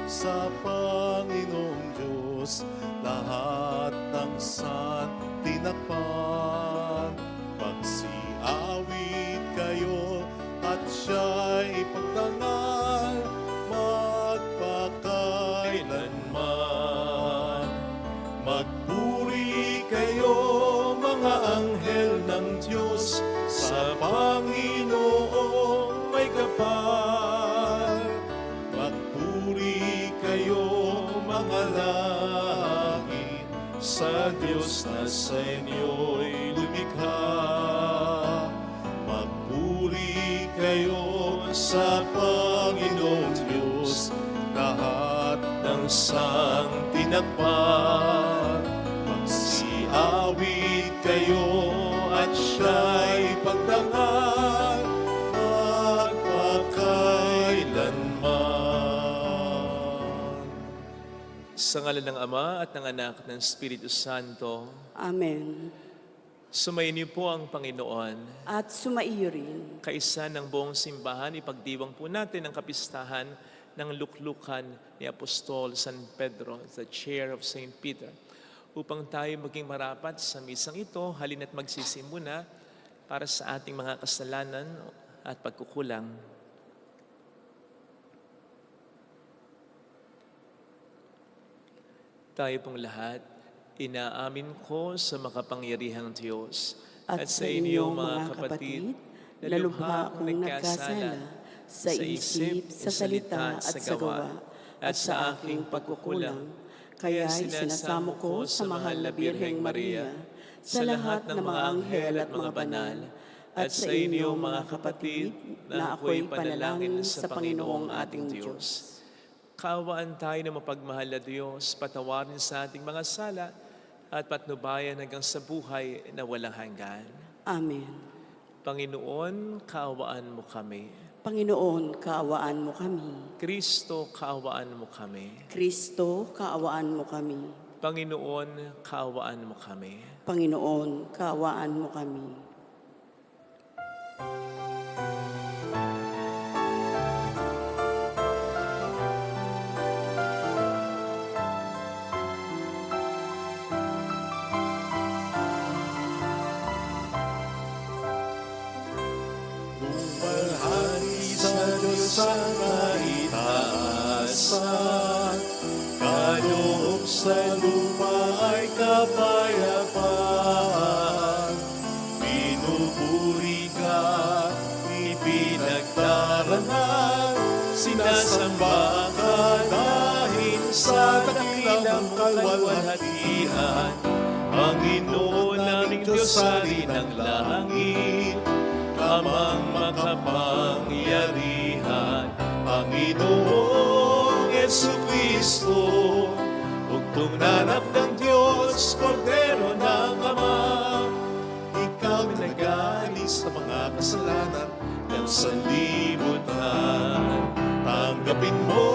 Sa Panginoong Diyos, lahat ng tinakpan. Magsiawit kayo at siya'y pagdangal magpakailanman. Magpuri kayo mga anghel ng Diyos, sa Panginoong may kapal. Magpuri kayo mga langit, sa Diyos na sa inyo'y lumikha. Magpuri kayo sa Panginoong Diyos, lahat ng tinakpan. Magsiawit kayo at siya'y pagdangal magpakailanman. Sa ngalan ng Ama at ng Anak at ng Espiritu Santo. Amen. Sumayin po ang Panginoon. At sumaiyo rin. Kaisa ng buong simbahan, ipagdiwang po natin ang kapistahan ng luklukan ni Apostol San Pedro, the chair of St. Peter. Upang tayo maging marapat sa misang ito, halina't magsisimuna para sa ating mga kasalanan at pagkukulang. Tayo pong lahat, inaamin ko sa makapangyarihang Diyos at sa inyo mga kapatid, na lubha akong nagkasala sa isip, sa salita at sa gawa, at sa aking pagkukulang. Kaya sinasamo ko sa mahal na Birheng Maria, sa lahat ng mga anghel at mga banal, at sa inyo mga kapatid, na ako'y panalangin sa Panginoong ating Diyos. Kaawaan tayo ng mapagmahal na Diyos, patawarin sa ating mga sala, at patnubayan hanggang sa buhay na walang hanggan. Amen. Panginoon, kaawaan mo kami. Panginoon, kaawaan mo kami. Kristo, kaawaan mo kami. Kristo, kaawaan mo kami. Panginoon, kaawaan mo kami. Panginoon, kaawaan mo kami. Sa kaitaasan, kaloob sa lupa ay kapayapaan. Pinupuri ka, ipinagdarangal, sinasamba ka dahil sa dakilang kalwalhatian. Panginoon naming Diyos, Hari ng langit, amang makapangyarihan, Panginoong Jesucristo, bugtong nanak ng Diyos, Kordero ng Ama. Ikaw na nag-aalis sa mga kasalanan ng sanlibutan. Tanggapin mo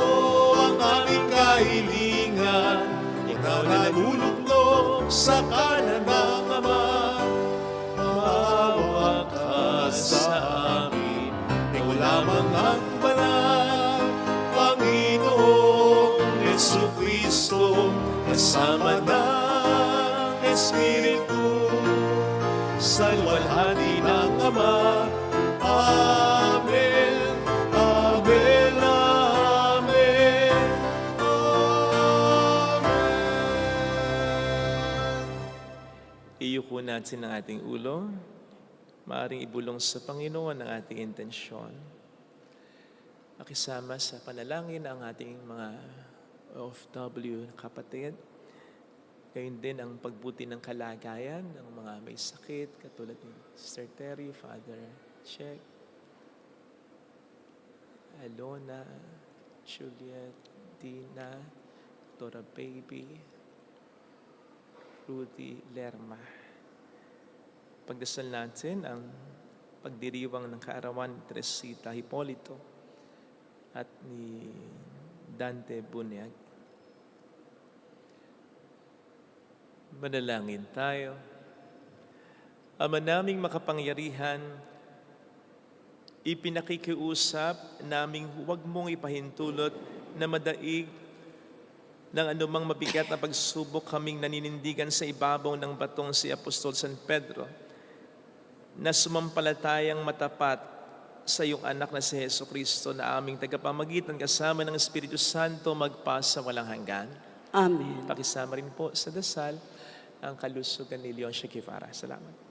ang aming kahilingan, ikaw na naluluklok sa kanan ng Ama. Maawa ka sa amin, ikaw lamang ang banal, Panginoong Jesucristo, kasama ng Espiritu, sa luwalhati ng Ama. Amen. Amen. natin ang ating ulo. Maaring ibulong sa Panginoon ang ating intensyon. Makisama sa panalangin ang ating mga OFW kapatid. Gayun din ang pagbuti ng kalagayan ng mga may sakit, katulad ni Sister Terry, Father Check, Alona, Juliet, Dina, Dora Baby, Rudy Lerma. Pagdasal natin ang pagdiriwang ng kaarawan ni Teresita Hipolito at ni Dante Bunyag. Manalangin tayo. Ama naming makapangyarihan, ipinakikiusap naming huwag mong ipahintulot na madaig ng anumang mabigat na pagsubok kaming naninindigan sa ibabaw ng batong si Apostol San Pedro, na sumampalatayang matapat sa iyong anak na si Jesucristo na aming tagapamagitan kasama ng Espiritu Santo magpasa walang hanggan. Amen. Pakisama rin po sa dasal ang kalusugan ni Leon Shekivara. Salamat.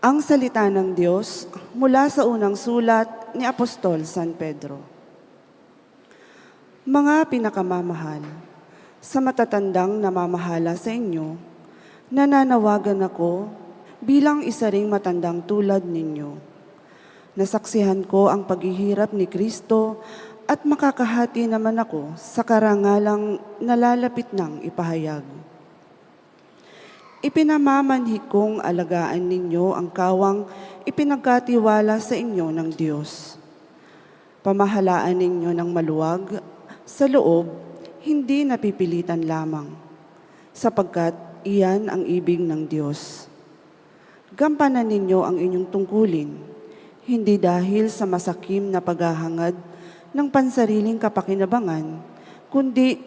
Ang salita ng Diyos mula sa unang sulat ni Apostol San Pedro. Mga pinakamamahal, sa matatandang namamahala sa inyo, nananawagan ako bilang isa ring matandang tulad ninyo. Nasaksihan ko ang paghihirap ni Kristo at makakahati naman ako sa karangalang nalalapit ng ipahayag. Ipinamamanhi kong alagaan ninyo ang kawang ipinagkatiwala sa inyo ng Diyos. Pamahalaan ninyo ng maluwag sa loob, hindi napipilitan lamang, sapagkat iyan ang ibig ng Diyos. Gampanan ninyo ang inyong tungkulin, hindi dahil sa masakim na paghahangad ng pansariling kapakinabangan, kundi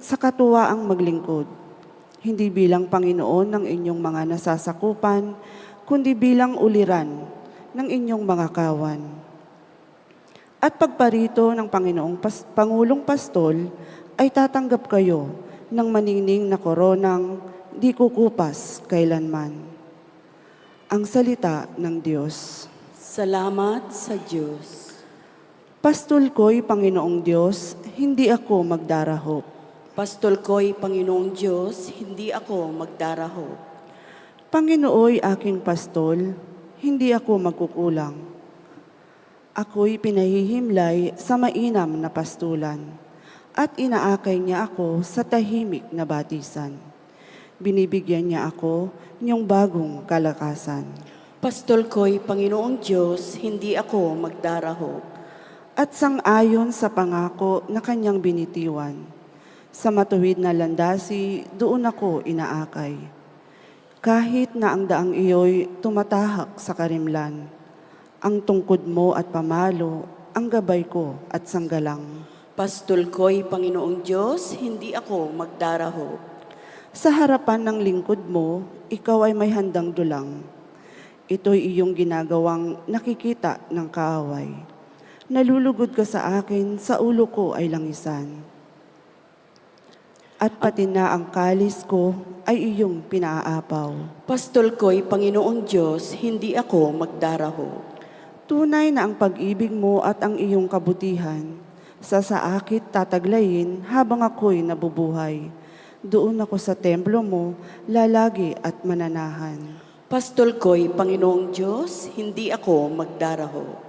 sa katuwaang maglingkod, hindi bilang Panginoon ng inyong mga nasasakupan, kundi bilang uliran ng inyong mga kawan. At pagparito ng Pangulong Pastol ay tatanggap kayo ng manining na koronang di kukupas kailanman. Ang salita ng Diyos. Salamat sa Diyos. Pastol ko'y Panginoong Diyos, hindi ako magdarahop. Pastol ko'y Panginoong Diyos, hindi ako magdarahop. Panginooy aking pastol, hindi ako magkukulang. Ako'y pinahihimlay sa mainam na pastulan at inaakay niya ako sa tahimik na batisan. Binibigyan niya ako niyong bagong kalakasan. Pastol ko'y Panginoong Diyos, hindi ako magdarahop. At sang-ayon sa pangako na kanyang binitiwan, sa matuwid na landasi, doon ako inaakay. Kahit na ang daang iyo'y tumatahak sa karimlan, ang tungkod mo at pamalo, ang gabay ko at sanggalang. Pastol ko'y Panginoong Diyos, hindi ako magdarahop. Sa harapan ng lingkod mo, ikaw ay may handang dulang. Ito'y iyong ginagawang nakikita ng kaaway. Nalulugod ka sa akin, sa ulo ko ay langisan. At pati na ang kalis ko ay iyong pinaapaw. Pastol ko'y Panginoong Diyos, hindi ako magdarahop. Tunay na ang pag-ibig mo at ang iyong kabutihan, sa saakit tataglayin habang ako'y nabubuhay. Doon ako sa templo mo, lalagi at mananahan. Pastol ko'y Panginoong Diyos, hindi ako magdarahop.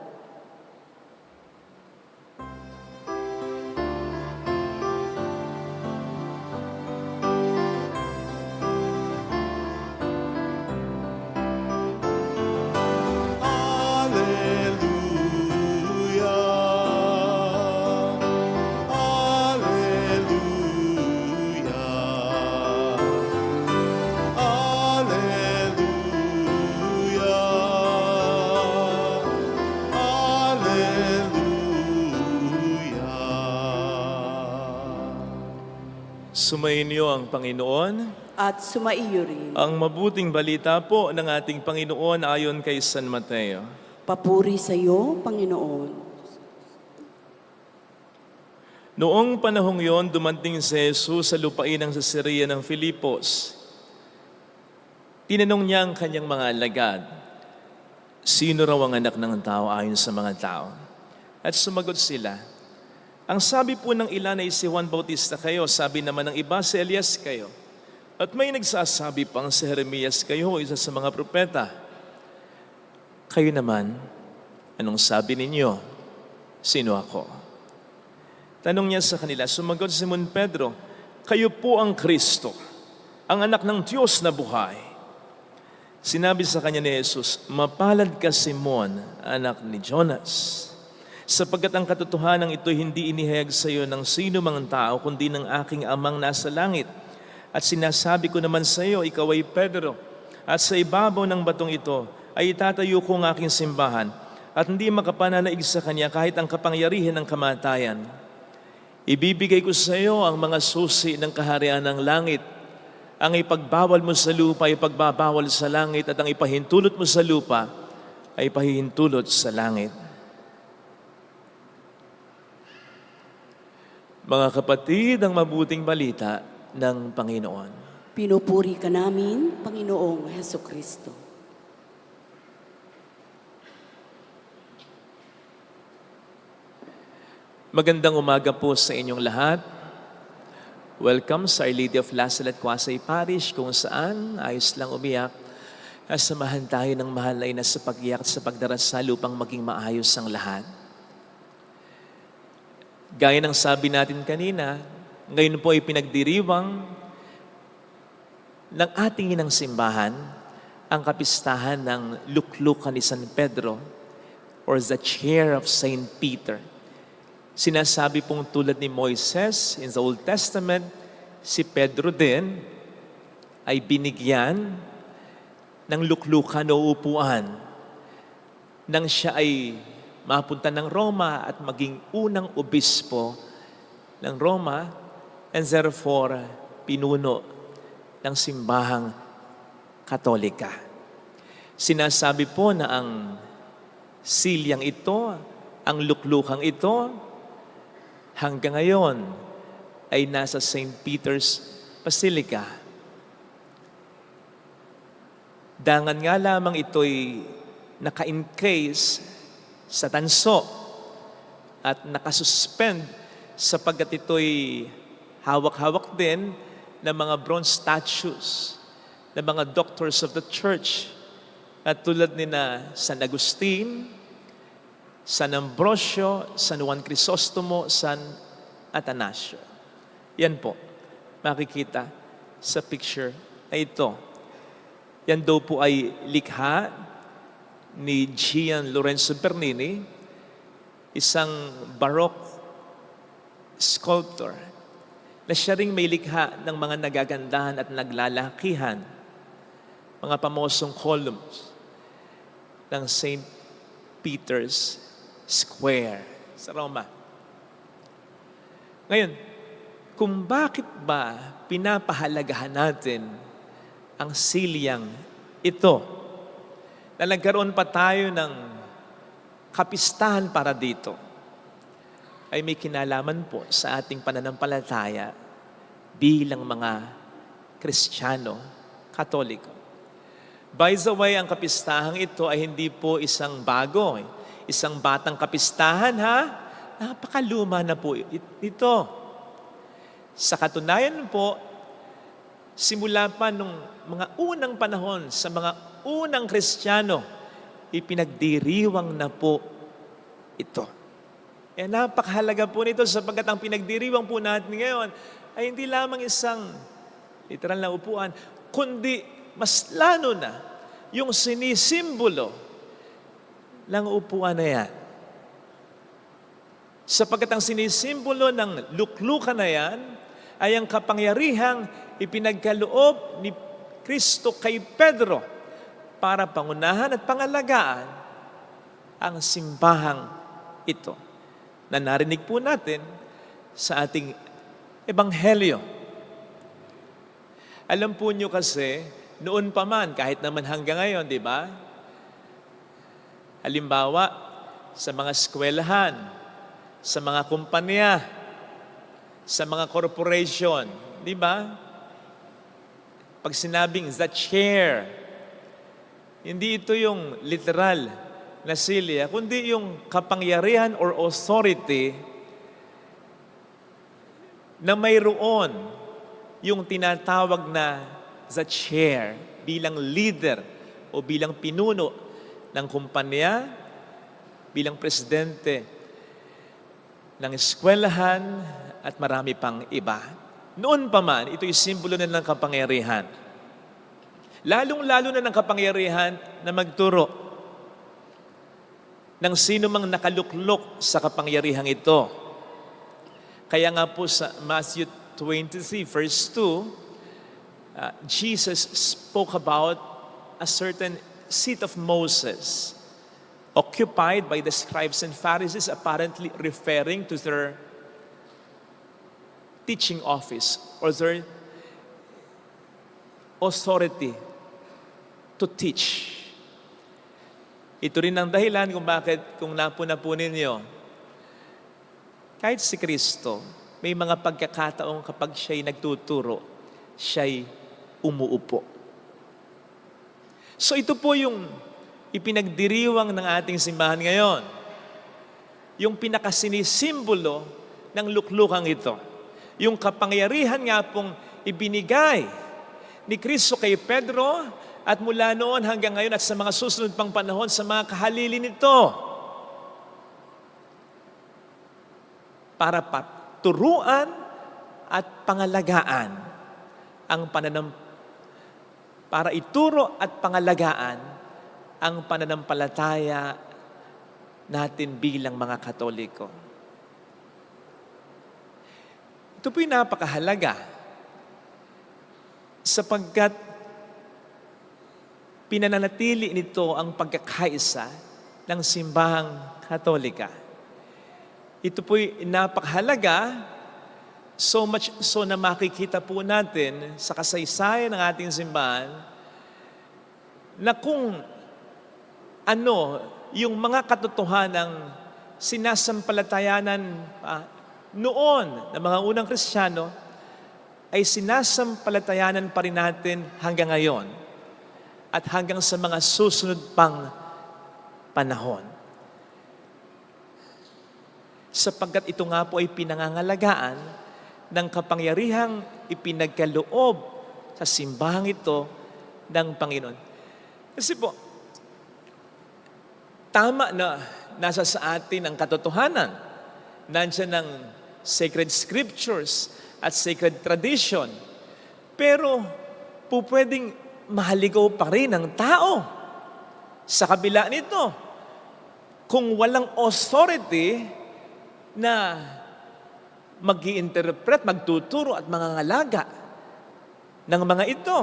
Sumainyo ang Panginoon. At sumaiyo rin. Ang mabuting balita po ng ating Panginoon ayon kay San Mateo. Papuri sa iyo, Panginoon. Noong panahong yon, dumating si Jesus sa lupain ng Caesarea ng Filipos. Tinanong niya ang kanyang mga alagad, sino raw ang anak ng tao ayon sa mga tao? At sumagot sila, ang sabi po ng ilan ay si Juan Bautista kayo, sabi naman ng iba si Elias kayo. At may nagsasabi pang si Jeremias kayo, isa sa mga propeta. Kayo naman, anong sabi ninyo? Sino ako? Tanong niya sa kanila, sumagot si Simon Pedro, kayo po ang Kristo, ang anak ng Diyos na buhay. Sinabi sa kanya ni Jesus, mapalad ka Simon, anak ni Jonas, sapagkat ang katotohanan ito hindi inihayag sa iyo ng sino mang tao, kundi ng aking amang nasa langit. At sinasabi ko naman sa iyo, ikaw ay Pedro, at sa ibabaw ng batong ito ay itatayo ko ang aking simbahan, at hindi makapananaig sa kanya kahit ang kapangyarihan ng kamatayan. Ibibigay ko sa iyo ang mga susi ng kaharian ng langit. Ang ipagbawal mo sa lupa ay ipagbabawal sa langit, at ang ipahintulot mo sa lupa ay ipahihintulot sa langit. Mga kapatid, ang mabuting balita ng Panginoon. Pinupuri ka namin, Panginoong Hesukristo. Magandang umaga po sa inyong lahat. Welcome sa Our Lady of Lasalle at Quasay Parish, kung saan ayos lang umiyak. Samahan tayo ng mahal ay nasa pag-iyak at sa pagdarasal upang maging maayos ang lahat. Gaya ng sabi natin kanina, ngayon po ay pinagdiriwang ng ating inang simbahan ang kapistahan ng luklukan ni San Pedro or the chair of Saint Peter. Sinasabi pong tulad ni Moises in the Old Testament, si Pedro din ay binigyan ng luklukan o upuan nang siya ay mapunta ng Roma at maging unang obispo ng Roma and therefore pinuno ng simbahang Katolika. Sinasabi po na ang silyang ito, ang luklukang ito, hanggang ngayon ay nasa St. Peter's Basilica. Dangan nga lamang ito'y naka-encase sa tanso at nakasuspend sapagkat ito'y hawak-hawak din ng mga bronze statues ng mga doctors of the church at tulad ni na San Agustin, San Ambrosio, San Juan Crisostomo, San Atanasio. Yan po, makikita sa picture na ito. Yan daw po ay likha ni Gian Lorenzo Bernini, isang Baroque sculptor, na siya ring may likha ng mga nagagandahan at naglalakihan, mga pamosong columns ng St. Peter's Square sa Roma. Ngayon, kung bakit ba pinapahalagahan natin ang silyang ito, na nagkaroon pa tayo ng kapistahan para dito, ay may kinalaman po sa ating pananampalataya bilang mga Kristiyano, Katoliko. By the way, ang kapistahang ito ay hindi po isang bago, isang batang kapistahan, ha? Napakaluma na po ito. Sa katunayan po, simula pa nung mga unang panahon, sa mga unang Kristiyano, ipinagdiriwang na po ito. Napakahalaga po nito sapagkat ang pinagdiriwang po natin ngayon ay hindi lamang isang literal na upuan, kundi mas lalo na yung sinisimbolo ng upuan na yan. Sapagkat ang sinisimbolo ng luklukan na yan ay ang kapangyarihang ipinagkaloob ni Kristo kay Pedro para pangunahan at pangalagaan ang simbahang ito na narinig po natin sa ating ebanghelyo. Alam po nyo kasi, noon pa man, kahit naman hanggang ngayon, di ba? Halimbawa, sa mga eskwelahan, sa mga kumpanya, sa mga corporation, di ba? Pag sinabing the chair, hindi ito yung literal na silya, kundi yung kapangyarihan or authority na mayroon yung tinatawag na the chair bilang leader o bilang pinuno ng kumpanya, bilang presidente ng eskwelahan at marami pang iba. Noon pa man, ito'y simbolo na ng kapangyarihan. Lalong-lalo na ng kapangyarihan na magturo ng sino mang nakaluklok sa kapangyarihang ito. Kaya nga po sa Matthew 23 verse 2, Jesus spoke about a certain seat of Moses occupied by the scribes and Pharisees, apparently referring to their teaching office or their authority to teach. Ito rin ang dahilan kung bakit, kung napuna-punin niyo, kahit si Kristo, may mga pagkakataong kapag siya'y nagtuturo, siya'y umuupo. So ito po yung ipinagdiriwang ng ating simbahan ngayon. Yung pinakasinisimbolo ng luklukang ito. Yung kapangyarihan nga pong ibinigay ni Kristo kay Pedro at mula noon hanggang ngayon at sa mga susunod pang panahon sa mga kahalili nito. Para paturuan at pangalagaan ang para ituro at pangalagaan ang pananampalataya natin bilang mga Katoliko. Ito po'y napakahalaga sapagkat pinananatili nito ang pagkakaisa ng simbahang Katolika. Ito po'y napakahalaga, so much so na makikita po natin sa kasaysayan ng ating simbahan na kung ano yung mga katotohanang sinasampalatayanan noon ng mga unang Kristiyano ay sinasampalatayanan pa rin natin hanggang ngayon at hanggang sa mga susunod pang panahon. Sapagkat ito nga po ay pinangangalagaan ng kapangyarihang ipinagkaloob sa simbahang ito ng Panginoon. Kasi po, tama na nasa sa atin ang katotohanan. Nandiyan ang sacred scriptures at sacred tradition. Pero po pwedeng mahaligaw pa rin ang tao sa kabila nito. Kung walang authority na mag-i-interpret, magtuturo at mangangalaga ng mga ito,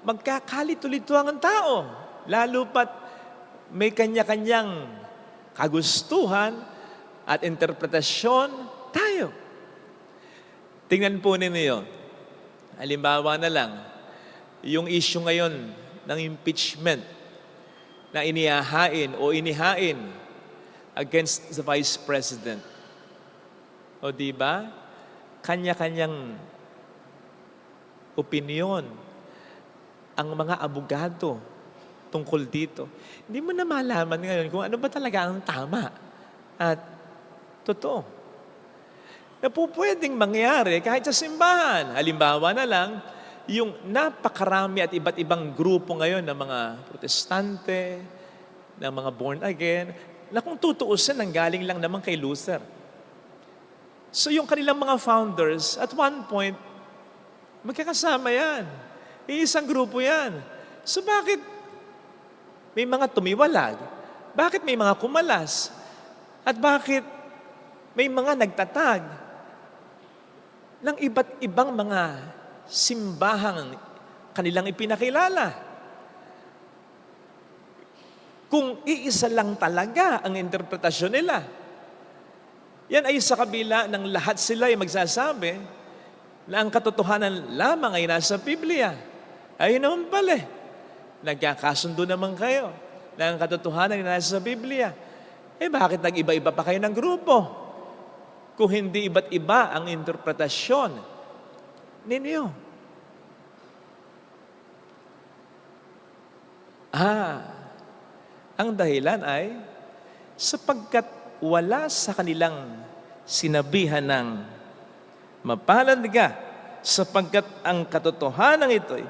magkakalito-lito ang tao. Lalo pat may kanya-kanyang kagustuhan at interpretasyon tayo. Tingnan po ninyo, halimbawa na lang, yung issue ngayon ng impeachment na inihahain o inihain against the Vice President. O di ba? Kanya-kanyang opinyon ang mga abogado tungkol dito. Hindi mo na malaman ngayon kung ano ba talaga ang tama at totoo. Na po pwedeng mangyari kahit sa simbahan. Halimbawa na lang, yung napakarami at iba't ibang grupo ngayon ng mga protestante, ng mga born again, na kung tutuusin, nanggaling lang naman kay Luther. So yung kanilang mga founders, at one point, magkakasama yan. Iisang grupo yan. So bakit may mga tumiwalag? Bakit may mga kumalas? At bakit may mga nagtatag ng iba't ibang mga simbahang kanilang ipinakilala? Kung iisa lang talaga ang interpretasyon nila. Yan ay sa kabila ng lahat sila ay magsasabi na ang katotohanan lamang ay nasa Biblia. Ayun naman pala. Nagkakasundo naman kayo na ang katotohanan ay nasa Biblia. Eh bakit nag-iba-iba pa kayo ng grupo? kung hindi iba't iba ang interpretasyon ninyo? Ang dahilan ay sapagkat wala sa kanilang sinabihan ng mapalad ka, sapagkat ang katotohanan ito'y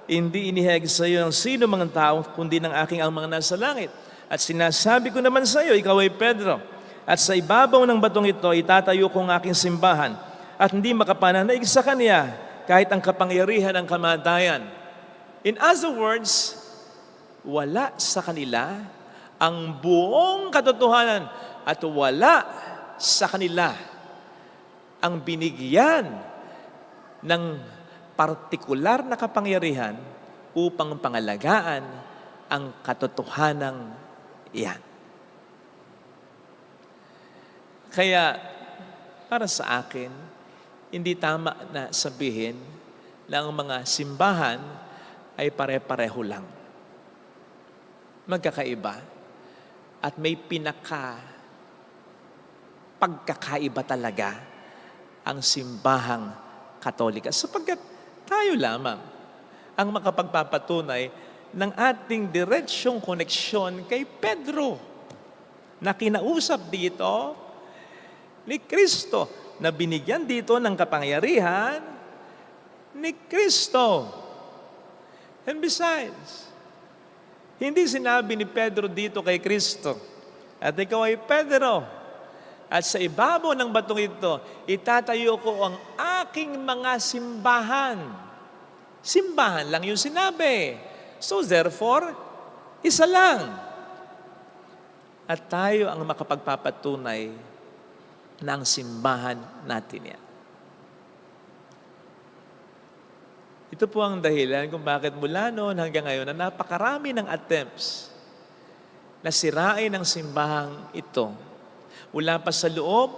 hindi inihayag sa iyo ng sino mga tao, kundi ng aking ang mga nasa langit. At sinasabi ko naman sa iyo, ikaw ay Pedro, at sa ibabaw ng batong ito, itatayo ko ang aking simbahan, at hindi makapananaig sa kanya, kahit ang kapangyarihan ng kamatayan. In other words, wala sa kanila ang buong katotohanan at wala sa kanila ang binigyan ng partikular na kapangyarihan upang pangalagaan ang katotohanang iyan. Kaya, para sa akin, hindi tama na sabihin na ang mga simbahan ay pare-pareho lang. Magkakaiba at may pagkakaiba talaga ang simbahang Katolika sapagkat tayo lamang ang makapagpapatunay ng ating diretsyong koneksyon kay Pedro na kinausap dito ni Kristo, na binigyan dito ng kapangyarihan ni Kristo. And besides, hindi sinabi ni Pedro dito kay Kristo, at ikaw ay Pedro, at sa ibabaw ng batong ito, itatayo ko ang aking mga simbahan. Simbahan lang yung sinabi. So therefore, isa lang. At tayo ang makapagpapatunay ng simbahan natin yan. Ito po ang dahilan kung bakit mula noon hanggang ngayon na napakarami ng attempts na sirain ang simbahang ito. Mula pa sa loob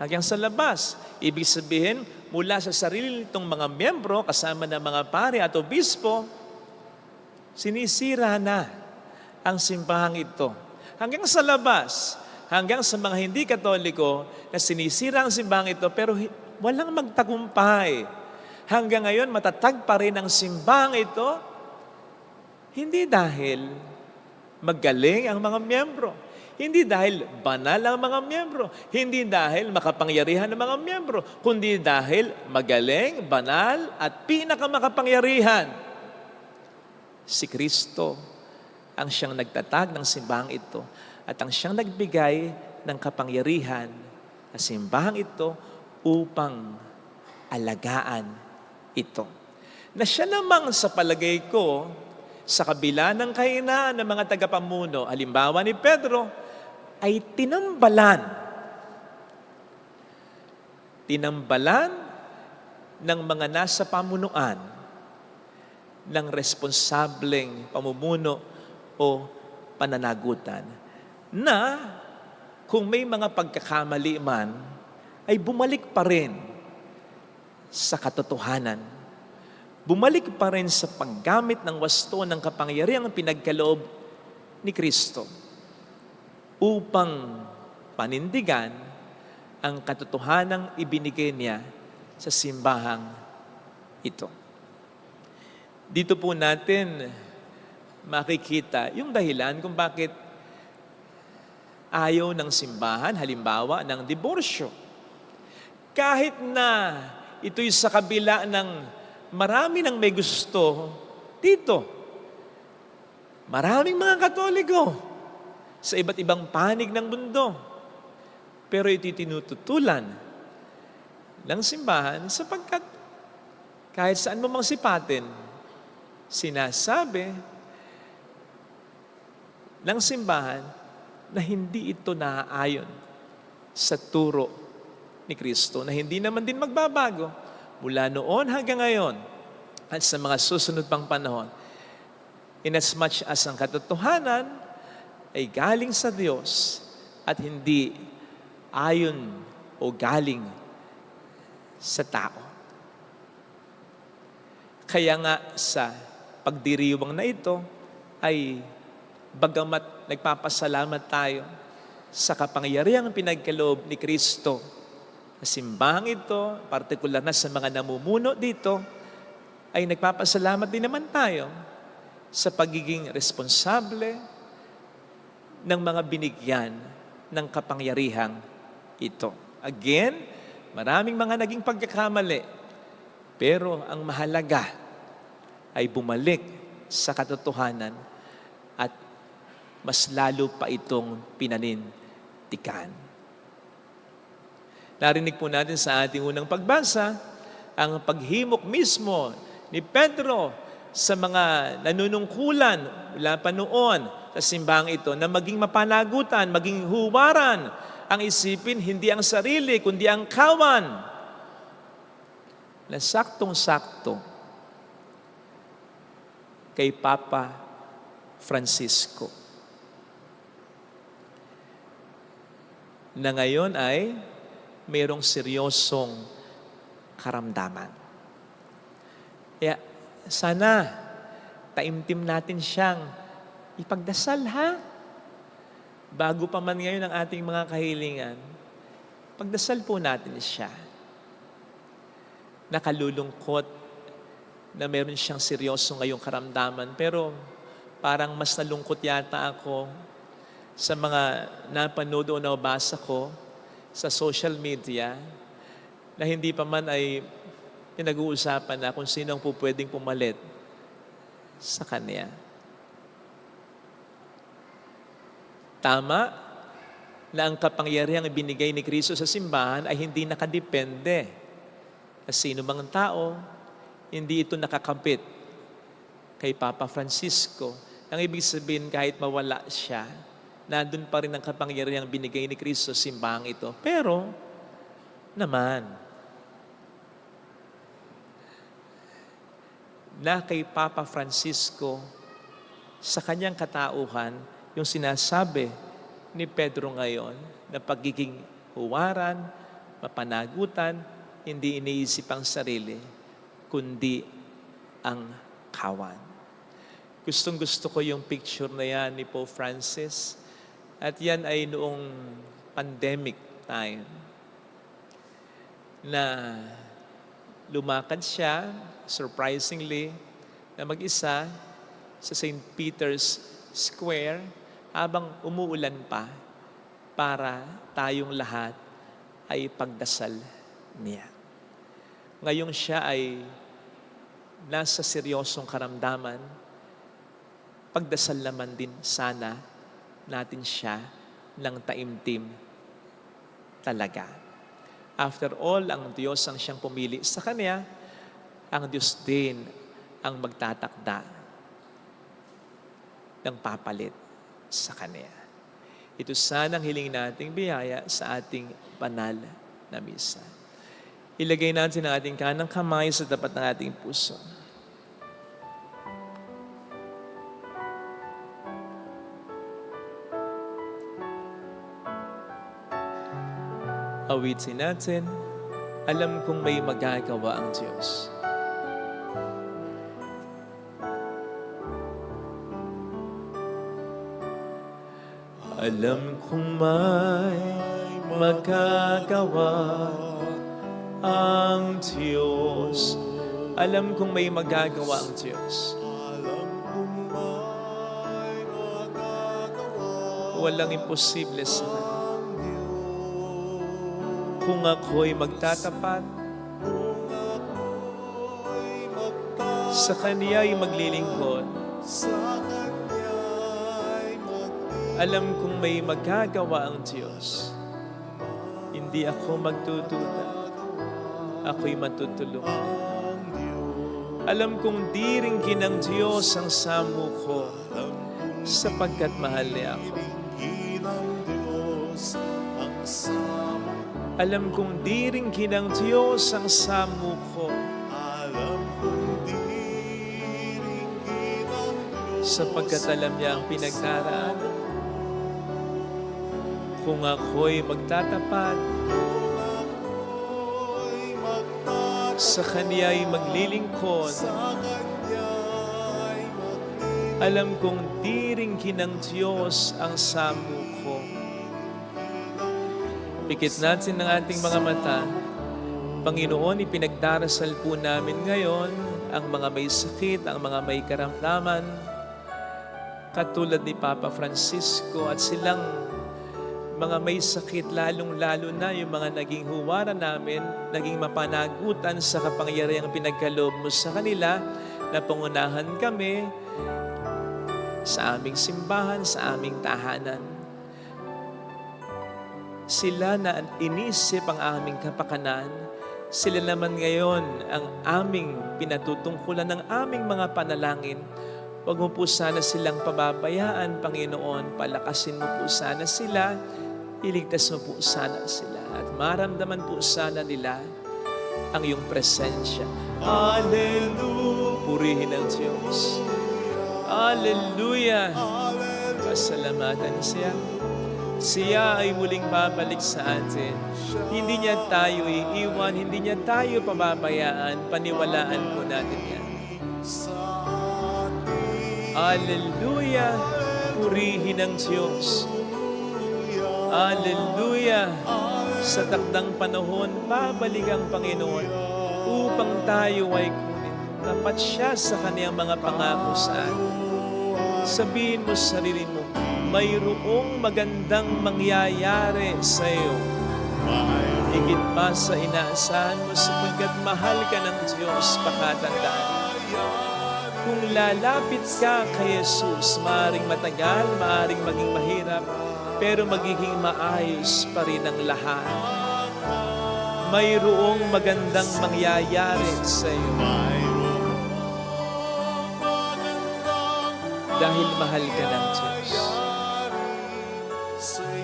hanggang sa labas. Ibig sabihin, mula sa sarili nitong mga miyembro, kasama ng mga pare at obispo, sinisira na ang simbahang ito. Hanggang sa labas, hanggang sa mga hindi Katoliko na sinisira ang simbahang ito pero walang magtagumpay. Hanggang ngayon, matatag pa rin ang simbahang ito, hindi dahil magaling ang mga miyembro, hindi dahil banal ang mga miyembro, hindi dahil makapangyarihan ang mga miyembro, kundi dahil magaling, banal, at pinakamakapangyarihan. Si Kristo ang siyang nagtatag ng simbahang ito at ang siyang nagbigay ng kapangyarihan sa simbahang ito upang alagaan ito. Na siya namang sa palagay ko, sa kabila ng kahinaan ng mga tagapamuno, halimbawa ni Pedro, ay tinambalan ng mga nasa pamunuan ng responsableng pamumuno o pananagutan na kung may mga pagkakamali man, ay bumalik pa rin sa katotohanan. Bumalik pa rin sa paggamit ng wasto ng kapangyarihang pinagkaloob ni Kristo upang panindigan ang katotohanang ibinigay niya sa simbahang ito. Dito po natin makikita yung dahilan kung bakit ayaw ng simbahan, halimbawa ng diborsyo. Kahit na ito'y sa kabila ng marami nang may gusto dito. Maraming mga Katoliko sa iba't ibang panig ng mundo. Pero ito'y tinututulan ng simbahan sapagkat kahit saan mo mang sipatin, sinasabi ng simbahan na hindi ito naaayon sa turo ni Kristo, na hindi naman din magbabago mula noon hanggang ngayon at sa mga susunod pang panahon. Inasmuch as ang katotohanan ay galing sa Diyos at hindi ayon o galing sa tao. Kaya nga sa pagdiriwang na ito ay bagamat nagpapasalamat tayo sa kapangyarihang pinagkaloob ni Kristo simbahang ito, partikular na sa mga namumuno dito, ay nagpapasalamat din naman tayo sa pagiging responsable ng mga binigyan ng kapangyarihang ito. Again, maraming mga naging pagkakamali, pero ang mahalaga ay bumalik sa katotohanan at mas lalo pa itong pinanindigan. Narinig po natin sa ating unang pagbasa ang paghimok mismo ni Pedro sa mga nanunungkulan mula pa noon sa simbahang ito na maging mapanagutan, maging huwaran ang isipin, hindi ang sarili, kundi ang kawan. Na saktong-sakto kay Papa Francisco. Na ngayon ay mayroong seryosong karamdaman. Kaya sana taimtim natin siyang ipagdasal, ha? Bago pa man ngayon ang ating mga kahilingan, pagdasal po natin siya. Nakalulungkot na meron siyang seryoso ngayong karamdaman, pero parang mas nalungkot yata ako sa mga napanood o nabasa ko sa social media na hindi pa man ay pinag-uusapan na kung sino ang pwedeng pumalit sa kanya. Tama na ang kapangyarihang ibinigay ni Kristo sa simbahan ay hindi nakadepende sa sino mang tao, hindi ito nakakapit kay Papa Francisco. Ang ibig sabihin, kahit mawala siya, nandun pa rin ang kapangyarihang binigay ni Kristo sa simbahang ito. Pero, naman, na kay Papa Francisco, sa kanyang katauhan, yung sinasabi ni Pedro ngayon na pagiging huwaran, mapanagutan, hindi iniisip ang sarili, kundi ang kawan. Gustong-gusto ko yung picture na yan ni Pope Francis. At yan ay noong pandemic time na lumakad siya, surprisingly, na mag-isa sa St. Peter's Square habang umuulan pa para tayong lahat ay pagdasal niya. Ngayong siya ay nasa seryosong karamdaman, pagdasal naman din sana natin siya ng taimtim talaga. After all, ang Diyos ang siyang pumili sa kanya, ang Diyos din ang magtatakda ng papalit sa kanya. Ito sana ang hiling nating biyaya sa ating banal na misa. Ilagay natin ang ating kanang kamay sa tapat ng ating puso. Awitin natin, alam kong may magagawa ang Diyos. Alam kong may magagawa ang Diyos. Alam kong may magagawa ang Diyos. Walang imposible sa Kanya. Kung ako'y magtatapat, sa Kaniya'y maglilingkod, alam kong may magagawa ang Diyos. Hindi ako magtutunan. Ako'y matutulungan. Alam kong diringgin ng Diyos ang samo ko sapagkat mahal niya ako. Alam kong diringgin ng Diyos ang samo ko sapagkat alam niya ang pinagdaraanan. Kung ako'y magtatapat, sa Kaniya'y maglilingkod, alam kong diringgin ng Diyos ang samo ko Pikit natin ang ating mga mata. Panginoon, ipinagdarasal po namin ngayon ang mga may sakit, ang mga may karamdaman, katulad ni Papa Francisco at silang mga may sakit, lalong-lalo na yung mga naging huwara namin, naging mapanagutan sa kapangyarihang pinagkaloob mo sa kanila, na pangunahan kami sa aming simbahan, sa aming tahanan. Sila na inisip ang aming kapakanan, sila naman ngayon ang aming pinatutungkulan ng aming mga panalangin. Huwag mo po sana silang pababayaan, Panginoon. Palakasin mo po sana sila. Iligtas mo po sana sila. At maramdaman po sana nila ang iyong presensya. Hallelujah! Purihin ang Diyos. Hallelujah! Pasalamatan siya. Siya ay muling babalik sa atin. Hindi niya tayo iiwan, hindi niya tayo pababayaan. Paniwalaan po natin yan. Hallelujah! Purihin ang Diyos. Hallelujah! Sa takdang panahon, babalik ang Panginoon upang tayo ay kunin. Tapat siya sa kaniyang mga pangako sa atin. Sabihin mo sa sarili mo, mayroong magandang mangyayari sa iyo. Higit pa sa inaasahan mo sapagkat mahal ka ng Diyos, pakatandaan. Kung lalapit ka kay Jesus, maaring matagal, maaring maging mahirap, pero magiging maayos pa rin ang lahat. Mayroong magandang mangyayari sa iyo. Dahil mahal ka ng Diyos.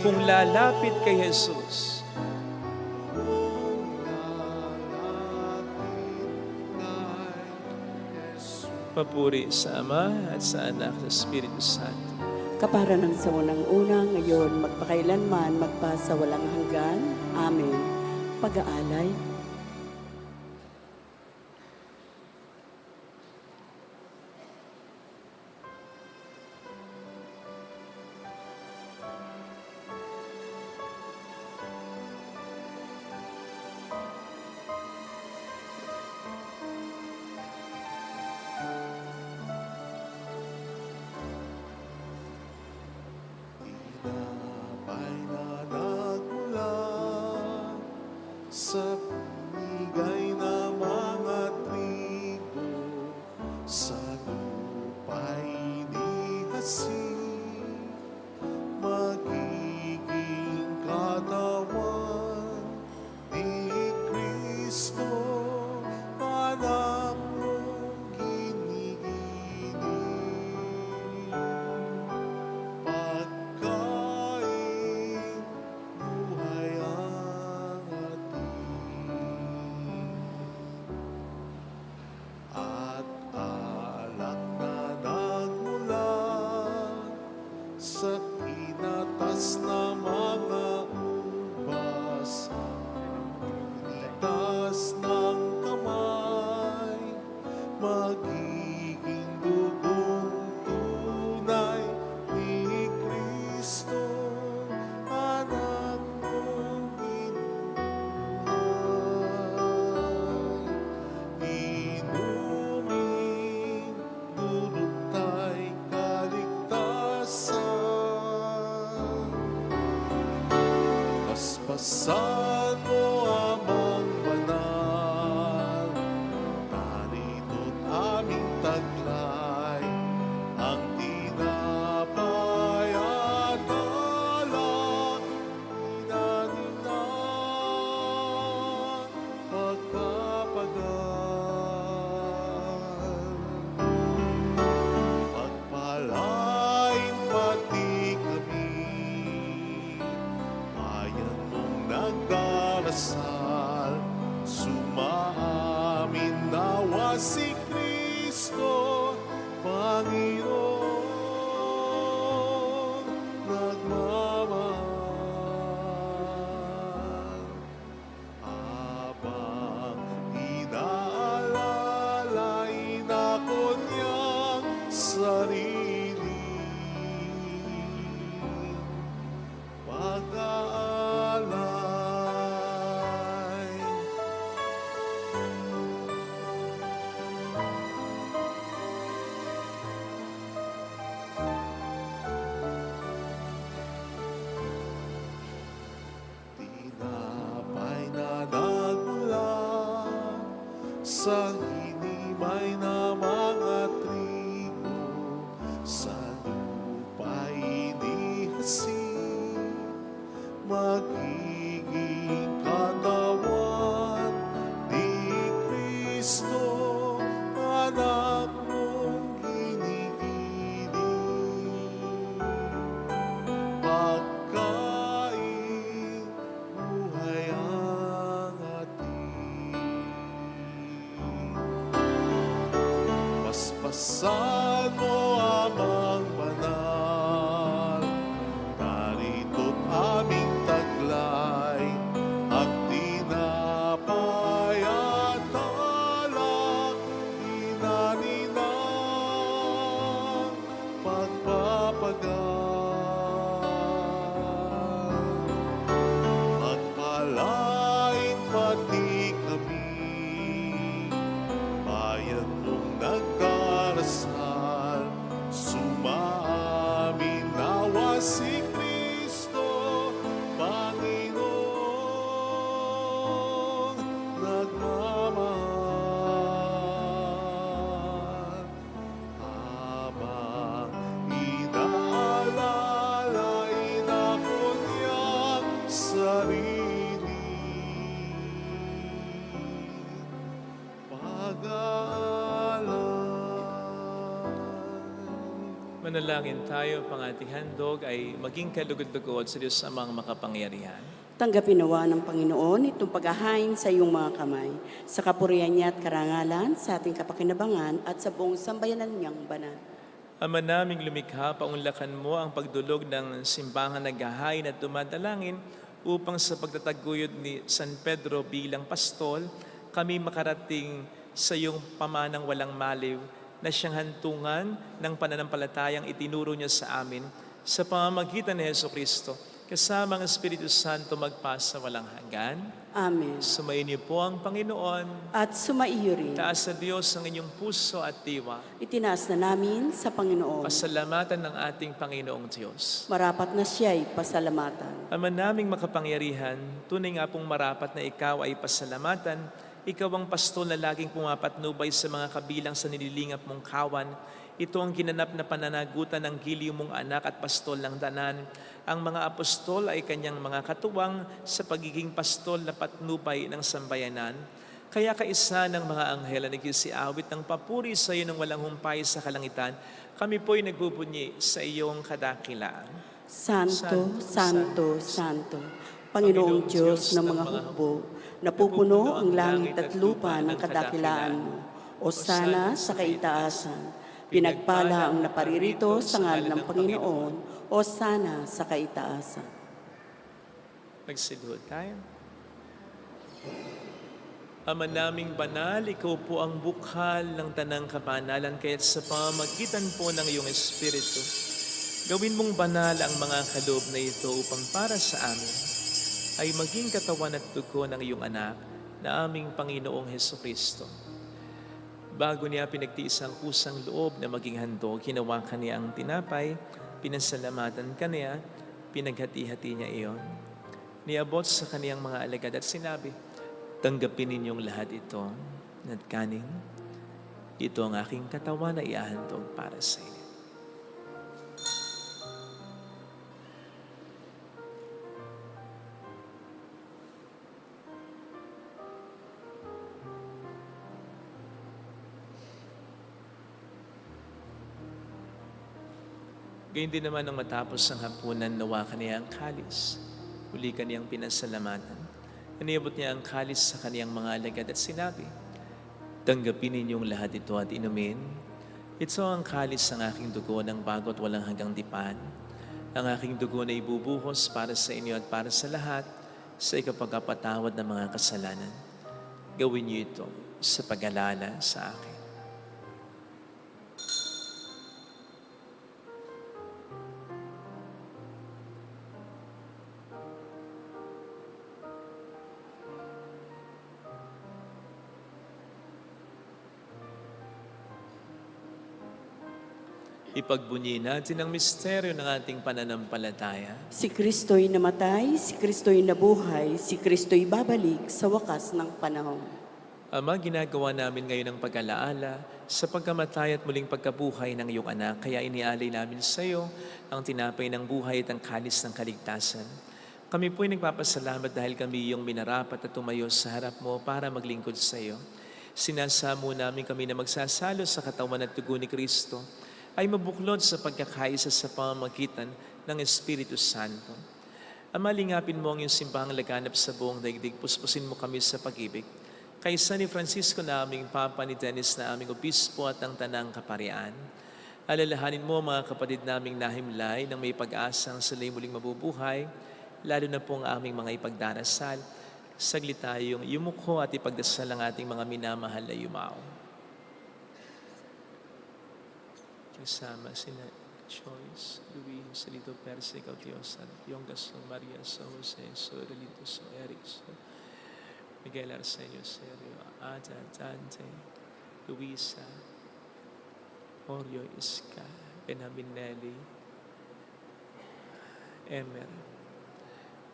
Kung lalapit kay Jesus, papuri sa Ama at sa Anak at sa Espiritu Santo. Kapara ng sa unang-una, ngayon, magpakailanman, magpasa walang hanggan. Amen. Pag-aalay. Tinapay na nagmula sa pinigay na mga trigo, sa lupa'y nihasing, magiging katawan ni Kristo, anak mong ginigining. Pagkain, buhay ang ating, at alak na nagmula sa inatas na mga ubas, initas ng kamay, magiging dugong tunay ni Kristo, anak mong binuhay. Inumin, dulot ta'y kaligtasan. Paspasan mo amang banal, narito't aming taglay, ang tinapay at alak, inaninan, pagpapagal. Pagpalain pati kami, bayan mong nagdarasal, sumaamin nawa si Kristo, Panginoon, nagmamahal. Habang inaalalay na ko niyang sarili, pag-aalay Sinasamahan mo amang banal, narito't aming taglay, ang tinapay at alak, inaninang pagpapagal. Pagpalain pati kami, bayan mong nagdarasal, sumaamin nawa si Kristo, Panginoong nagmamahal. Habang inaalalain ako niyang sarili, pag-aalay. Manalangin tayo, pang ating handog ay maging kalugod-lugod sa Diyos amang makapangyarihan. Tanggapin nawa ng Panginoon itong paghahain sa iyong mga kamay, sa kapurihan niya at karangalan, sa ating kapakinabangan at sa buong sambayanan niyang banal. Ama naming lumikha, paunlakan mo ang pagdulog ng simbahan naghahain at dumadalangin upang sa pagtataguyod ni San Pedro bilang pastol, kami makarating sa iyong pamanang walang maliw na siyang hantungan ng pananampalatayang itinuro niya sa amin sa pamamagitan ni Jesucristo, kasama ang Espiritu Santo magpasa walang hanggan. Amen. Sumayin niyo po ang Panginoon. At sumaiyo rin. Taas sa Diyos ang inyong puso at diwa. Itinaas na namin sa Panginoon. Pasalamatan ng ating Panginoong Diyos. Marapat na siya'y pasalamatan. Ama naming makapangyarihan, tunay nga pong marapat na ikaw ay pasalamatan. Ikaw ang pastol na laging pumapatnubay sa mga kabilang sa nililingap mong kawan. Ito ang ginanap na pananagutan ng giliw mong anak at pastol ng danan. Ang mga apostol ay kanyang mga katuwang sa pagiging pastol na patnubay ng sambayanan. Kaya kaisa ng mga anghel na nagsiawit ng papuri sa iyo ng walang humpay sa kalangitan, kami po'y nagbubunyi sa iyong kadakilaan. Santo, Santo, Santo, Panginoong Diyos ng mga hukbo, napupuno ang langit at lupa ng kadakilaan mo. O sana sa kaitaasan, pinagpala ang naparirito sa ngalan ng Panginoon, o sana sa kaitaasan. Magsilhod tayo. Ama naming banal, ikaw po ang bukhal ng tanang kabanalan, kaya't sa pamamagitan po ng iyong Espiritu, gawin mong banal ang mga kaloob na ito upang para sa amin ay maging katawan at dugo ng iyong anak na aming Panginoong Hesukristo. Bago niya pinagtiis ang kusang loob na maging handog, hinawakan niya ang tinapay, pinasalamatan ka niya, pinaghati-hati niya iyon. Niabot sa kaniyang mga alagad at sinabi, tanggapin ninyong lahat ito at kanin. Ito ang aking katawan na iahandog para sa inyo. Gayun din naman nang matapos ang hapunan, nawa niya ang kalis. Uli kaniyang pinasalamatan. Iniabot niya ang kalis sa kaniyang mga alagad at sinabi, tanggapin ninyong lahat ito at inumin. Ito ang kalis ng aking dugo ng bago at walang hanggang dipan. Ang aking dugo na ibubuhos para sa inyo at para sa lahat sa ikapagpatawad ng mga kasalanan. Gawin niyo ito sa pag-alala sa akin. Ipagbunyi natin ang misteryo ng ating pananampalataya. Si Kristo'y namatay, si Kristo'y nabuhay, si Kristo'y babalik sa wakas ng panahon. Ama, ginagawa namin ngayon ang pag-alaala sa pagkamatay at muling pagkabuhay ng iyong anak. Kaya inialay namin sa iyo ang tinapay ng buhay at ang kalis ng kaligtasan. Kami po'y nagpapasalamat dahil kami iyong minarapat at tumayo sa harap mo para maglingkod sa iyo. Sinasamo namin kami na magsasalo sa katawan at dugo ni Kristo ay mabuklod sa pagkakaisa sa pamamagitan ng Espiritu Santo. Ama, lingapin mo ang iyong simbahang laganap sa buong daigdig. Puspusin mo kami sa pag-ibig. Kaysa ni Francisco na aming Papa, ni Dennis na aming Obispo at ang Tanang Kaparian. Alalahanin mo mga kapatid naming nahimlay ng may pag-asang sila'y muling mabubuhay, lalo na po ang aming mga ipagdarasal. Saglit tayong yumuko at ipagdasal ang ating mga minamahal na yumao. Kasama sina Joyce, Luis, Salito Perse, Cautiosa, Yongas, Maria, San Jose, Sorelito, Eric, Miguel Arsenio, Serio, Ada, Dante, Luisa, Oreo Iska, Benabinelli, Emer.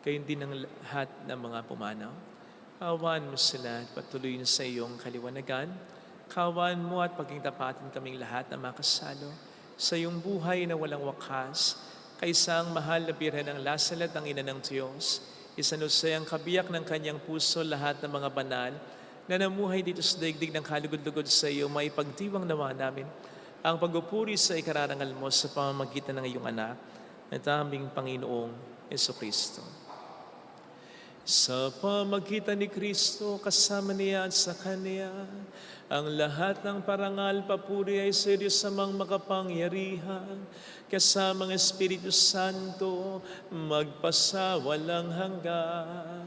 Kayo din ang lahat ng mga pumanaw. Kaawaan mo sila at patuloyin sa iyong kaliwanagan. Kaawaan mo at pagkingtapatin kaming lahat na makasalo sa iyong buhay na walang wakas, kay isang mahal na birhen ng lasalat ng ina ng Diyos, isanusay ang kabiyak ng kanyang puso lahat ng mga banal na namuhay dito sa daigdig ng kalugod-lugod sa iyo, may pagdiwang nawa namin ang pagpupuri sa ikararangal mo sa pamamagitan ng iyong anak, at aming Panginoong Jesucristo. Sa pamamagitan ni Kristo, kasama niya at sa Kanya, ang lahat ng parangal, papuri ay sa Diyos amang makapangyarihan, kasama ng Espiritu Santo, magpasawalang hanggan.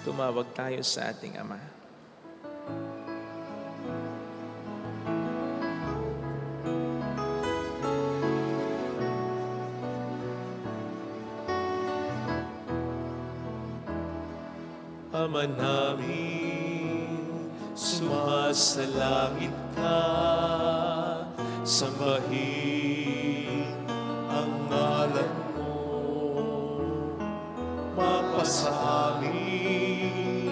Tumawag tayo sa ating Ama. Ama namin, sumasalangit ka, sambahin ang ngalan mo, mapasa amin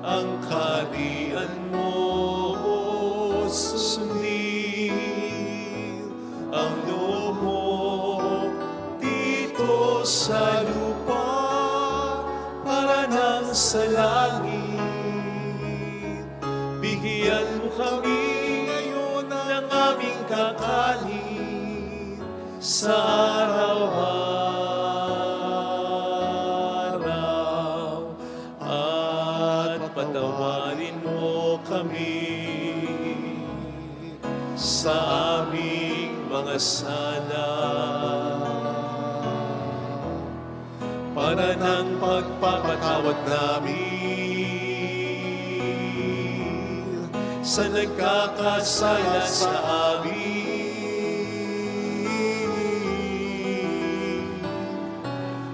ang kaharian mo, sundin ang loob mo dito sa lupa para nang sa langit. Bigyan mo kami ngayon ng aming kakanin sa araw-araw, at patawarin mo kami sa aming mga sala, para ng pagpapatawad namin sa nagkakasala sa amin.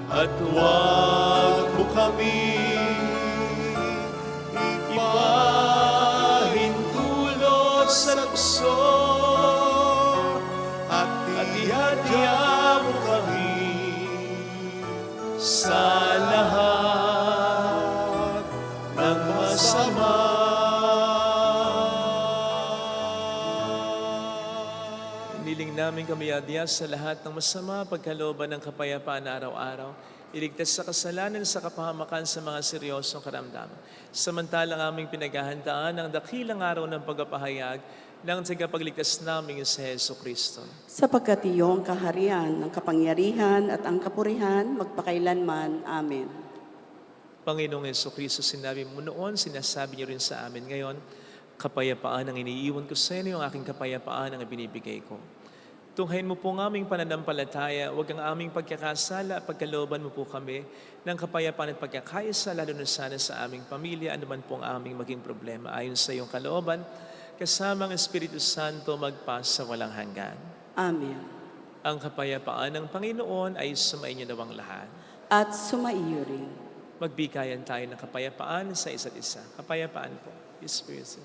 At huwag mo kami ipahintulot sa tukso, at ihadya mo kami sa lahat ng masama. Iniling namin kami adya sa lahat ng masama, pagkalooban ng kapayapaan na araw-araw, iligtas sa kasalanan, sa kapahamakan, sa mga seryosong karamdaman. Samantalang aming pinaghahandaan ang dakilang araw ng pagpapahayag ng tagapagligtas namin sa Jesucristo. Sapagkat iyong kaharian, ang kapangyarihan at ang kapurihan, magpakailanman. Amen. Panginoong Jesucristo, sinabi mo noon, sinasabi niyo rin sa amin ngayon, kapayapaan ang iniiwan ko sa inyo, ang aking kapayapaan ang ibinibigay ko. Tunghayin mo po ang aming pananampalataya, huwag ang aming pagkakasala, pagkalooban mo po kami ng kapayapaan at pagkakaisa, lalo na sana sa aming pamilya, anuman po ang aming maging problema. Ayon sa iyong kalooban, kasama ang Espiritu Santo, magpasa walang hanggan. Amen. Ang kapayapaan ng Panginoon ay sumainyo nawang lahat. At sumaiyo rin. Magbikayan tayo ng kapayapaan sa isa't isa. Kapayapaan po. Espiritu.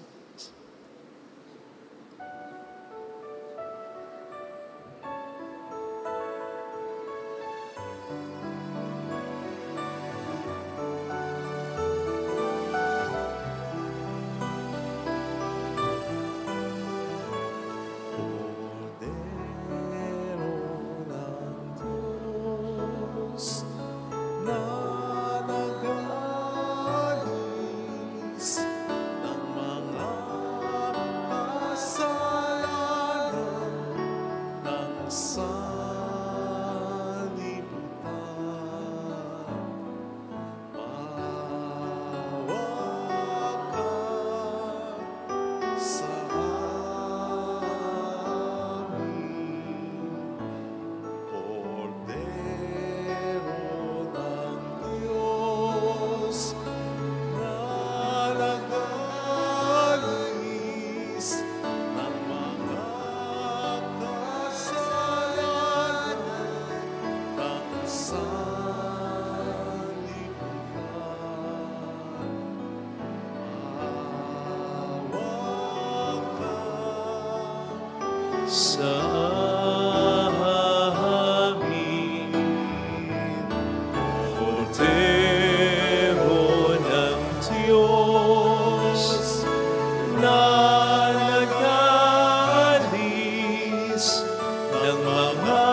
Na nagalis ng mga sa amin. Kordero ng Diyos na nag-aalis ng mga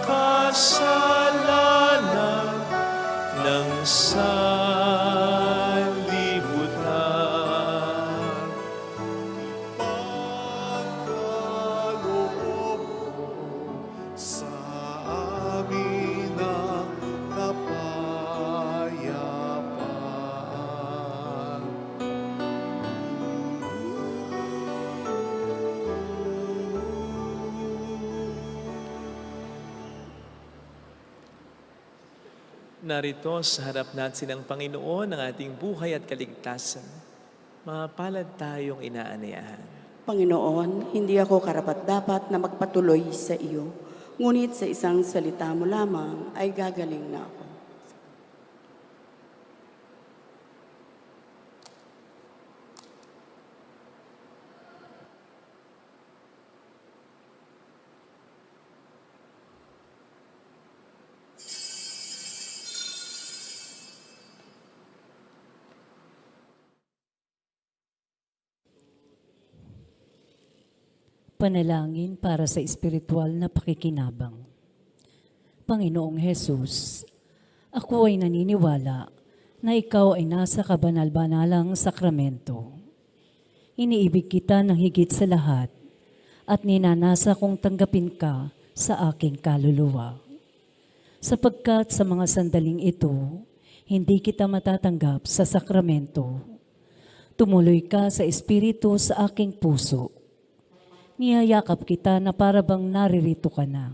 kasalanan ng sanlibutan. Pagkaloob sa amin ng kapayapaan. Narito sa harap natin ang Panginoon ng ating buhay at kaligtasan. Mapalad tayong inaanayahan. Panginoon, hindi ako karapat-dapat na magpatuloy sa iyo, ngunit sa isang salita mo lamang ay gagaling na ako. Panalangin para sa espiritual na pakikinabang. Panginoong Hesus, ako ay naniniwala na ikaw ay nasa kabanal-banalang sakramento. Iniibig kita ng higit sa lahat at ninanasa kong tanggapin ka sa aking kaluluwa. Sapagkat sa mga sandaling ito, hindi kita matatanggap sa sakramento. Tumuloy ka sa espiritu sa aking puso. Niyayakap kita na parabang naririto ka na.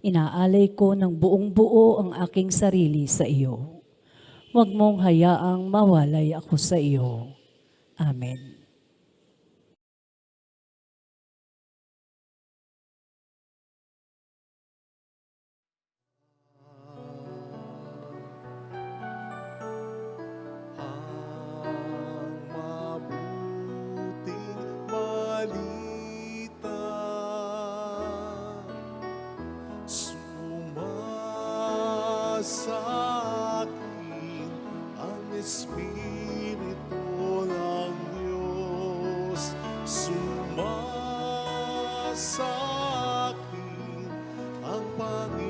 Inaalay ko ng buong buo ang aking sarili sa iyo. Huwag mong hayaang mawalay ako sa iyo. Amen. Ang mabuting balita, sumasakin ang Espiritu ng Diyos, sumasakin ang Panginoon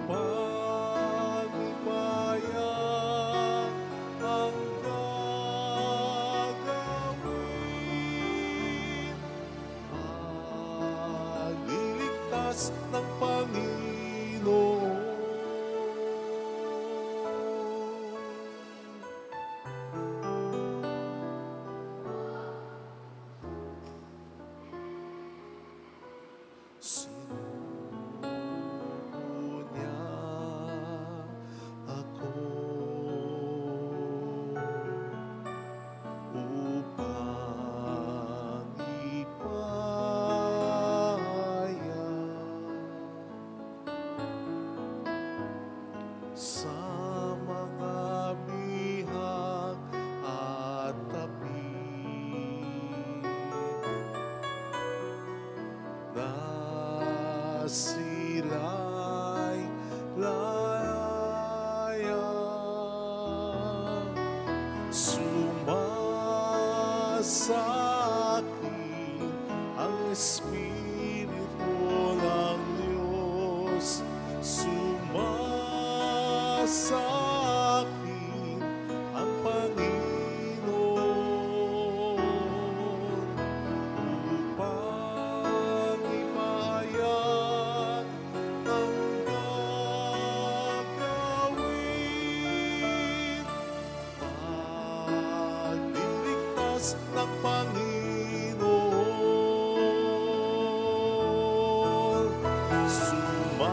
upang ipahayag ang gagawin. Pagliligtas ng Panginoon. Sinunya ako upang ipahayag sa mga bihag at tabi na sila'y laya. Sumasakin ang Espiritu ng Diyos, sumasakin ang Panginoon upang ipahayag ang gagawin. Pagliligtas ng Panginoon, sumasakin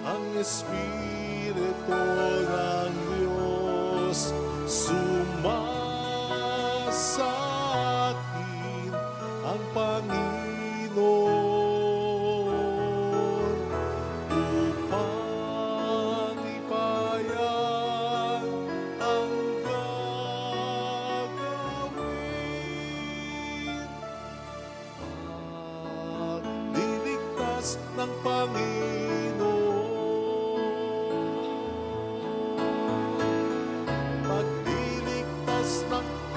ang Espiritu ng Diyos, sumasakin ang Panginoon upang ipahayag Panginoon. Magliligtas ng Panginoon.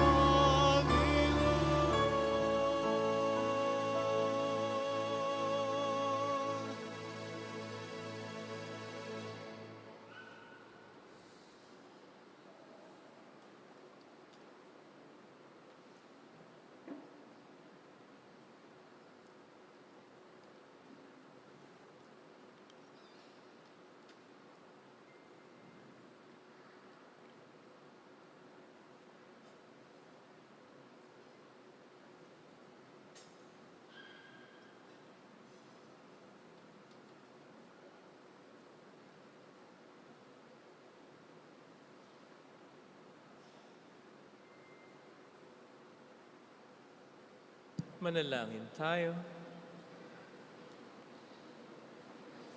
Manalangin tayo.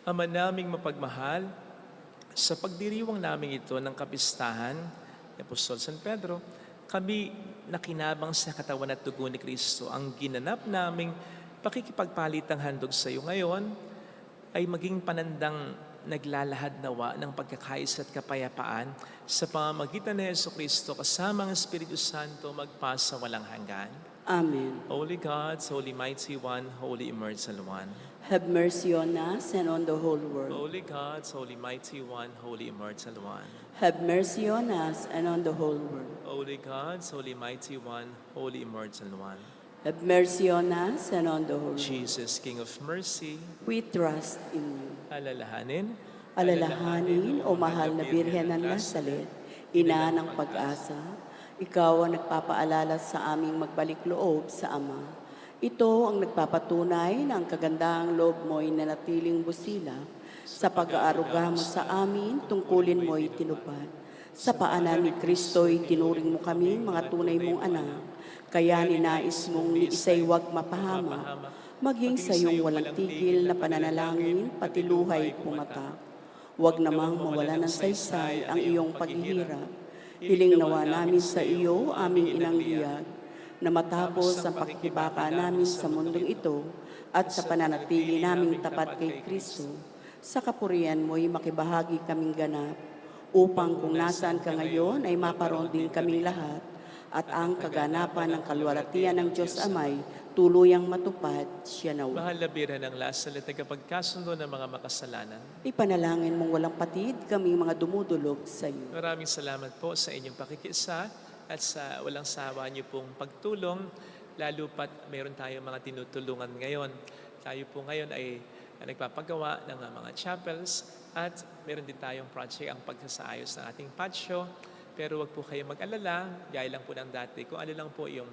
Ama naming mapagmahal, sa pagdiriwang namin ito ng kapistahan ni Apostol San Pedro, kami nakinabang sa katawan at dugo ni Kristo. Ang ginanap naming pakikipagpalitang handog sa iyo ngayon ay maging panandang naglalahad nawa ng pagkakaisa at kapayapaan sa pamamagitan ni Yesu Kristo kasama ang Espiritu Santo magpasa walang hanggan. Amen. Holy God, Holy Mighty One, Holy Immortal One. Have mercy on us and on the whole world. Holy God, Holy Mighty One, Holy Immortal One. Have mercy on us and on the whole world. Holy God, Holy Mighty One, Holy Immortal One. Have mercy on us and on the whole world. Jesus, King of Mercy, We trust in you. alalahanin. Alalahanin, o mahal na Birhen ng Nazaret, ina ng pag-asa, ikaw ang nagpapaalala sa aming magbalik loob sa Ama. Ito ang nagpapatunay na ang kagandahang loob mo'y nanatiling busila. Sa pag-aaruga mo sa amin, tungkulin mo'y tinupad. Sa paanan ni Kristo'y tinuring mo kami mga tunay mong anak. Kaya ninais mong ni isa'y huwag mapahamak, maging sa iyong walang tigil na pananalangin, pati luhay pumatak. Huwag namang mawala ng saysay ang iyong paghihirap. Hiling nawa namin sa iyo, aming inang biyag, na matapos ang pakikibaka namin sa mundong ito at sa pananatili naming tapat kay Kristo, sa kapurihan mo'y makibahagi kaming ganap, upang kung nasaan ka ngayon ay maparoon din kaming lahat, at ang kaganapan ng kalwalatian ng Diyos Amay tuluyang matupad siya nawa. Mahal na Birhen ng Nazaret, tagapagkasundo ng mga makasalanan. Ipanalangin mong walang patid kaming mga dumudulog sa iyo. Maraming salamat po sa inyong pakikisa at sa walang sawa niyo pong pagtulong, lalo pat mayroon tayong mga tinutulungan ngayon. Tayo po ngayon ay nagpapagawa ng mga chapels at meron din tayong project ang pagsasaayos ng ating patio. Pero wag po kayo mag-alala, gaya lang po ng dati, kung ano lang po yung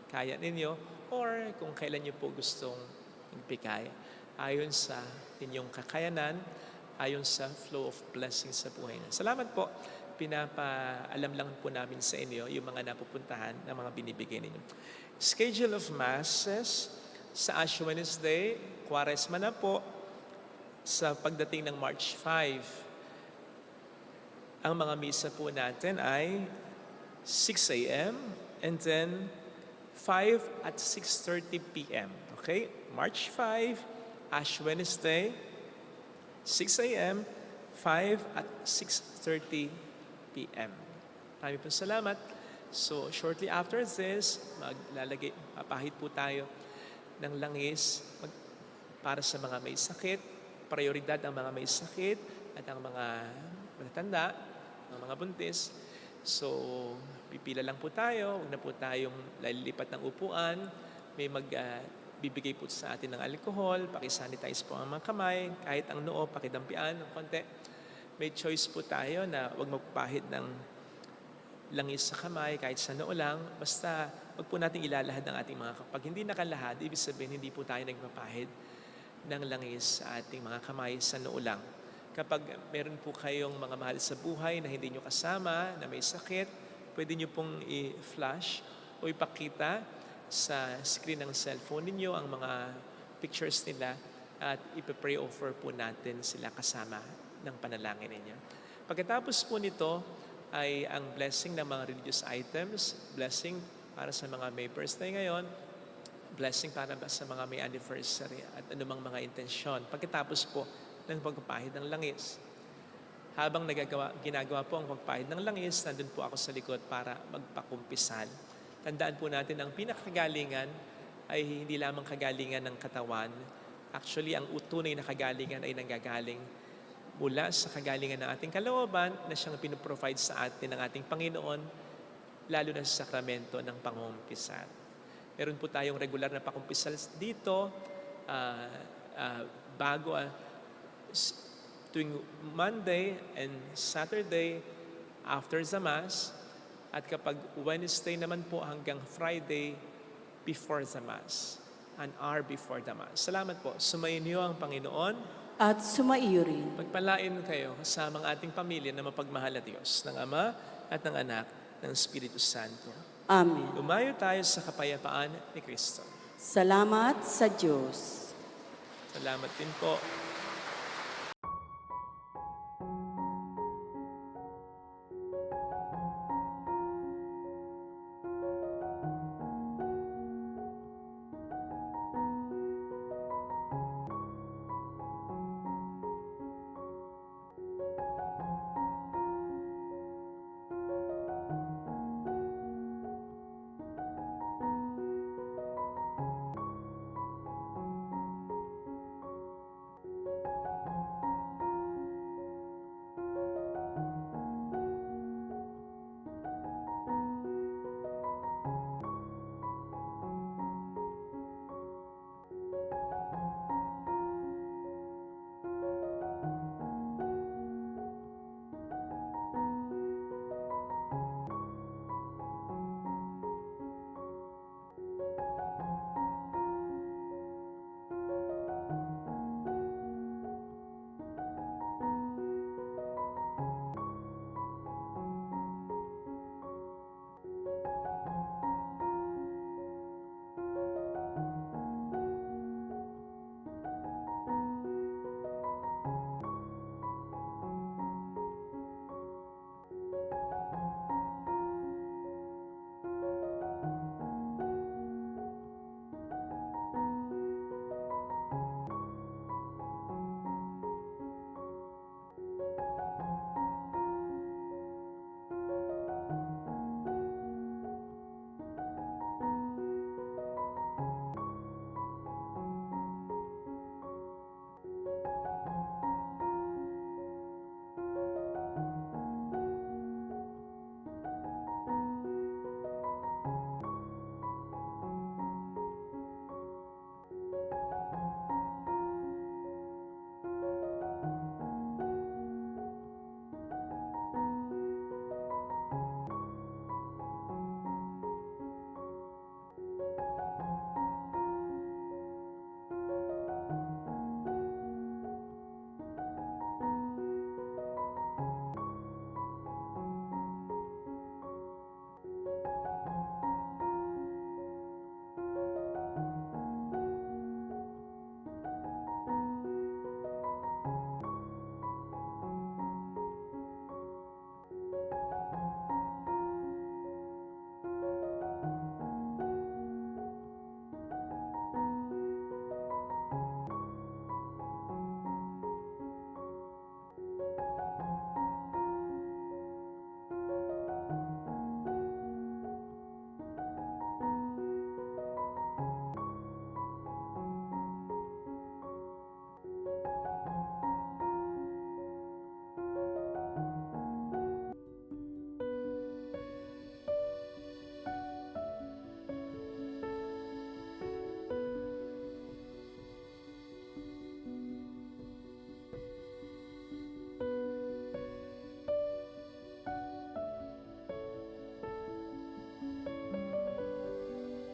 kaya ninyo or kung kailan niyo po gustong magbigay ayon sa inyong kakayanan, ayon sa flow of blessings sa buhay niyo. Salamat po. Pinapaalam lang po namin sa inyo yung mga napupuntahan ng mga binibigay ninyo. Schedule of Masses sa Ash Wednesday, Kwaresma na po, sa pagdating ng March 5. Ang mga misa po natin ay 6 a.m. and then 5 at 6:30 p.m. Okay? March 5, Ash Wednesday, 6 a.m., 5 at 6:30 p.m. Maraming po salamat. So, shortly after this, papahid po tayo ng langis para sa mga may sakit. Prioridad ang mga may sakit at ang mga matatanda, ang mga buntis. So, pipila lang po tayo. Huwag na po tayong lalilipat ng upuan. May bibigay po sa atin ng alcohol. Pakisanitize po ang mga kamay. Kahit ang noo, pakidampian ng konti. May choice po tayo na huwag magpapahid ng langis sa kamay, kahit sa noo lang. Basta huwag po natin ilalahad ng ating mga kapag hindi nakalahad, ibig sabihin hindi po tayo nagpapahid ng langis sa ating mga kamay sa noo lang. Kapag meron po kayong mga mahal sa buhay na hindi nyo kasama, na may sakit, pwede nyo pong i-flash o ipakita sa screen ng cellphone ninyo ang mga pictures nila at ipapray over po natin sila kasama ng panalangin ninyo. Pagkatapos po nito ay ang blessing ng mga religious items, blessing para sa mga may birthday ngayon, blessing para ba sa mga may anniversary at anumang mga intensyon. Pagkatapos po ng pagpapahid ng langis. Habang ginagawa po ang pagpahid ng langis, nandun po ako sa likod para magpakumpisal. Tandaan po natin ang pinakagalingan ay hindi lamang kagalingan ng katawan. Actually, ang tunay na kagalingan ay nanggagaling mula sa kagalingan ng ating kalooban na siyang pinoprovide sa atin ng ating Panginoon, lalo na sa sakramento ng pangungumpisal. Meron po tayong regular na pakumpisal dito tuwing Monday and Saturday after the Mass, at kapag Wednesday naman po hanggang Friday before the Mass, an hour before the Mass. Salamat po. Sumayin niyo ang Panginoon. At sumaiyo rin. Pagpalain kayo kasama ang ating pamilya na mapagmahal na Diyos, ng Ama at ng Anak, ng Espiritu Santo. Amen. Lumayo tayo sa kapayapaan ni Kristo. Salamat sa Diyos. Salamat din po.